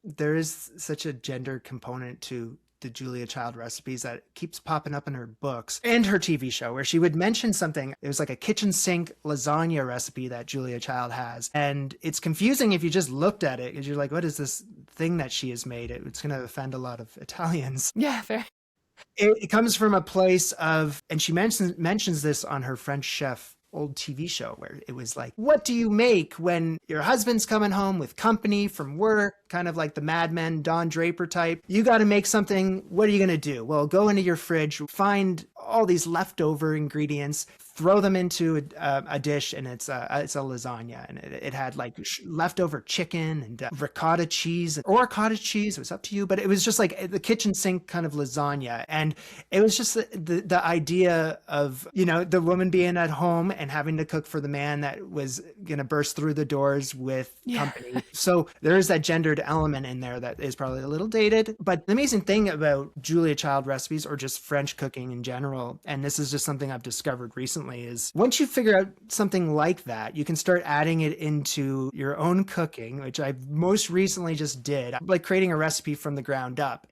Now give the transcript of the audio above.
there is such a gender component to the Julia Child recipes that keeps popping up in her books and her TV show, where she would mention something. It was like a kitchen sink lasagna recipe that Julia Child has. And it's confusing if you just looked at it, because you're like, what is this thing that she has made? It's going to offend a lot of Italians. Yeah, fair. It comes from a place of, and she mentions this on her French Chef old TV show, where it was like, what do you make when your husband's coming home with company from work, kind of like the Mad Men, Don Draper type? You got to make something. What are you going to do? Well, go into your fridge, find all these leftover ingredients, throw them into a dish, and it's a lasagna, and it had like leftover chicken and ricotta cheese or cottage cheese. It was up to you, but it was just like the kitchen sink kind of lasagna. And it was just the idea of, you know, the woman being at home and having to cook for the man that was going to burst through the doors with company. So there is that gendered element in there that is probably a little dated. But the amazing thing about Julia Child recipes, or just French cooking in general, and this is just something I've discovered recently, is once you figure out something like that, you can start adding it into your own cooking, which I most recently just did, like creating a recipe from the ground up.